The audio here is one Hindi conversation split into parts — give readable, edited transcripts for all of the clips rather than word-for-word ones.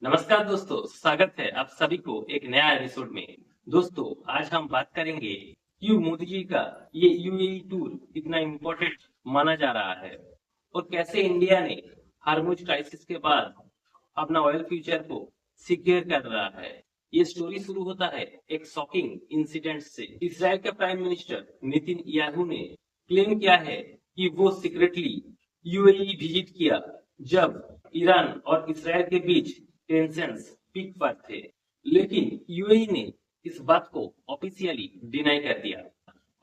नमस्कार दोस्तों, स्वागत है आप सभी को एक नया एपिसोड में। दोस्तों, आज हम बात करेंगे क्यों मोदी जी का ये यूएई टूर इतना इम्पोर्टेंट माना जा रहा है और कैसे इंडिया ने हार्मुज क्राइसिस के बाद अपना ऑयल फ्यूचर को सिक्योर कर रहा है। ये स्टोरी शुरू होता है एक शॉकिंग इंसिडेंट से। इसराइल के प्राइम मिनिस्टर नितिन याहू ने क्लेम किया है कि वो सीक्रेटली यूएई विजिट किया जब ईरान और इसराइल के बीच टेंशंस पीक पर थे, लेकिन यूएई ने इस बात को ऑफिशियली डिनाई कर दिया।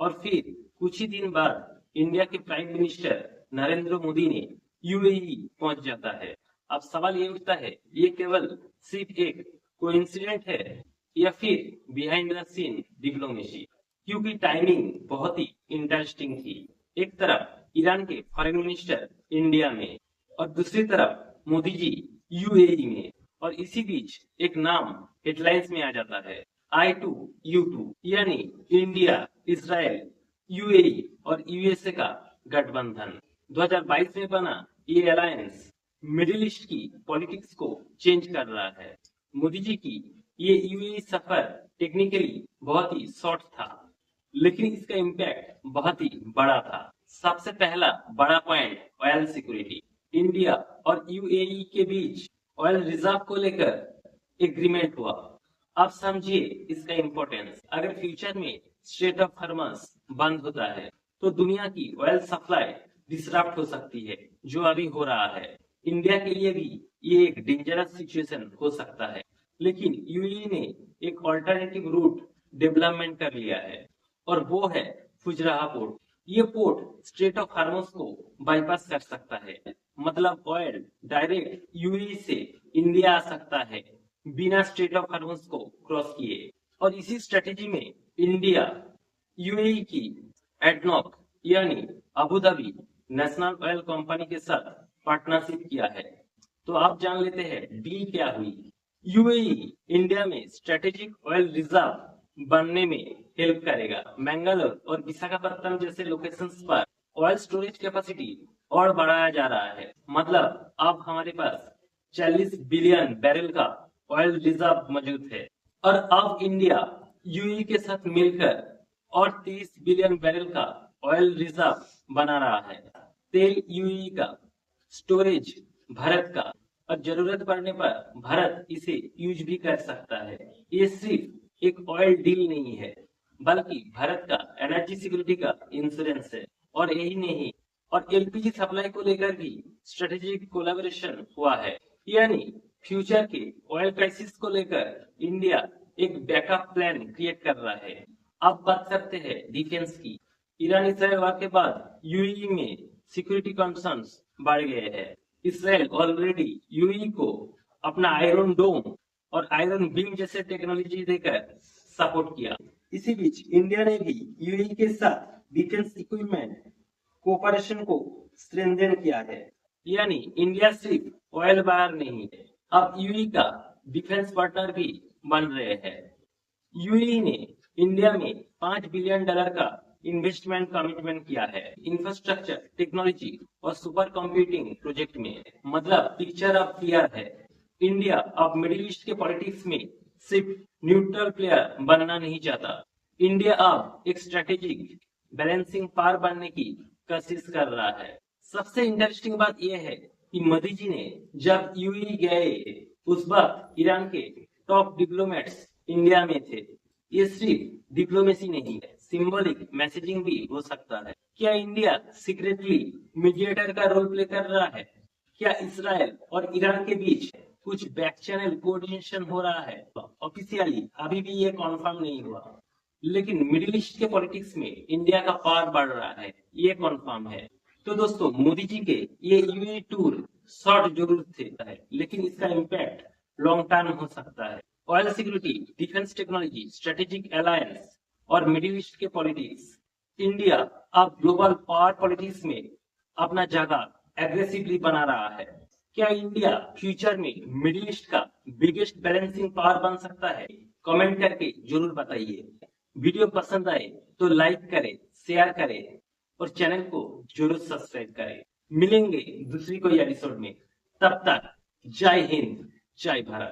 और फिर कुछ ही दिन बाद इंडिया के प्राइम मिनिस्टर नरेंद्र मोदी ने यूएई पहुंच जाता है। अब सवाल ये उठता है, ये केवल सिर्फ एक कोइंसिडेंट है या फिर बिहाइंड द सीन डिप्लोमेसी? क्योंकि टाइमिंग बहुत ही इंटरेस्टिंग थी। एक तरफ ईरान के फॉरेन मिनिस्टर इंडिया में और दूसरी तरफ मोदी जी यूएई में, और इसी बीच एक नाम हेडलाइंस में आ जाता है, I2U2, यानी इंडिया, इसराइल, यूएई और यूएसए का गठबंधन। 2022 में बना ये अलायंस मिडिल ईस्ट की पॉलिटिक्स को चेंज कर रहा है। मोदी जी की ये यूएई सफर टेक्निकली बहुत ही शॉर्ट था, लेकिन इसका इम्पैक्ट बहुत ही बड़ा था। सबसे पहला बड़ा पॉइंट, ऑयल सिक्योरिटी। इंडिया और यूएई के बीच ऑयल रिजर्व को लेकर एग्रीमेंट हुआ। अब समझिए इसका इम्पोर्टेंस। अगर फ्यूचर में स्ट्रेट ऑफ हॉर्मज बंद होता है तो दुनिया की ऑयल सप्लाई डिसरप्ट हो सकती है, जो अभी हो रहा है। इंडिया के लिए भी ये एक डेंजरस सिचुएशन हो सकता है, लेकिन यूएई ने एक ऑल्टरनेटिव रूट डेवलपमेंट कर लिया है और वो है फुजराह पोर्ट। ये पोर्ट स्ट्रेट ऑफ हॉर्मज को बाईपास कर सकता है, मतलब ऑयल डायरेक्ट यूएई से इंडिया आ सकता है बिना स्ट्रेट ऑफ हॉर्मज को क्रॉस किए। और इसी स्ट्रेटेजी में इंडिया यूएई की एडनॉक यानी Abu Dhabi national oil company के साथ पार्टनरशिप किया है। तो आप जान लेते हैं डील क्या हुई। यूएई इंडिया में स्ट्रेटेजिक ऑयल रिजर्व बनने में हेल्प करेगा। मैंगलोर और विशाखापट्टनम जैसे लोकेशंस पर ऑयल स्टोरेज कैपेसिटी और बढ़ाया जा रहा है। मतलब अब हमारे पास 40 बिलियन बैरल का ऑयल रिजर्व मौजूद है, और अब इंडिया यूएई के साथ मिलकर और 30 बिलियन बैरल का ऑयल रिजर्व बना रहा है। तेल यूएई का, स्टोरेज भारत का, और जरूरत पड़ने पर भारत इसे यूज भी कर सकता है। ये सिर्फ एक ऑयल डील नहीं है, बल्कि भारत का एनर्जी सिक्योरिटी का इंश्योरेंस है। और यही नहीं, और एलपीजी सप्लाई को लेकर भी स्ट्रेटेजिक कोलैबोरेशन हुआ है। यानी फ्यूचर के ऑयल क्राइसिस को लेकर इंडिया एक बैकअप प्लान क्रिएट कर रहा है। अब बात करते हैं डिफेंस की। ईरान इसराइल वार के बाद यूएई में सिक्योरिटी कंसर्न्स बढ़ गए हैं। इसराइल ऑलरेडी यूएई को अपना आयरन डोम और आयरन बीम जैसे टेक्नोलॉजी देकर सपोर्ट किया। इसी बीच इंडिया ने भी यूएई के साथ डिफेंस इक्विपमेंट कोऑपरेशन को स्ट्रेंथन किया है। यानी इंडिया सिर्फ ऑयल बायर नहीं है, अब यूएई का डिफेंस पार्टनर भी बन रहे हैं। यूएई ने इंडिया में $5 बिलियन का इन्वेस्टमेंट कमिटमेंट किया है इंफ्रास्ट्रक्चर, टेक्नोलॉजी और सुपर कंप्यूटिंग प्रोजेक्ट में। मतलब पिक्चर अब क्लियर है। इंडिया अब मिडिल ईस्ट के पॉलिटिक्स में सिर्फ न्यूट्रल प्लेयर बनना नहीं चाहता। इंडिया अब एक स्ट्रेटेजिक बैलेंसिंग पावर बनने की कोशिश कर रहा है। सबसे इंटरेस्टिंग बात यह है कि मोदी जी ने जब यूएई गए उस वक्त ईरान के टॉप डिप्लोमेट्स इंडिया में थे। ये सिर्फ डिप्लोमेसी नहीं है, सिंबॉलिक मैसेजिंग भी हो सकता है। क्या इंडिया सीक्रेटली मीडिएटर का रोल प्ले कर रहा है? क्या इसराइल और ईरान के बीच कुछ बैक चैनल कोऑर्डिनेशन हो रहा है? ऑफिशियली अभी भी ये कंफर्म नहीं हुआ, लेकिन मिडिल ईस्ट के पॉलिटिक्स में इंडिया का पावर बढ़ रहा है, ये कंफर्म है। तो दोस्तों, मोदी जी के ये यूएई टूर शॉर्ट जरूर थे, लेकिन इसका इम्पैक्ट लॉन्ग टर्म हो सकता है। Oil security, defence technology, strategic alliance और मिडिल ईस्ट के पॉलिटिक्स। इंडिया अब ग्लोबल पावर पॉलिटिक्स में अपना जगह एग्रेसिवली बना रहा है। क्या इंडिया फ्यूचर में मिडिल ईस्ट का बिगेस्ट बैलेंसिंग पावर बन सकता है? कमेंट करके जरूर बताइए। वीडियो पसंद आए तो लाइक करें, शेयर करें और चैनल को जरूर सब्सक्राइब करें। मिलेंगे दूसरी कोई एपिसोड में, तब तक जय हिंद, जय भारत।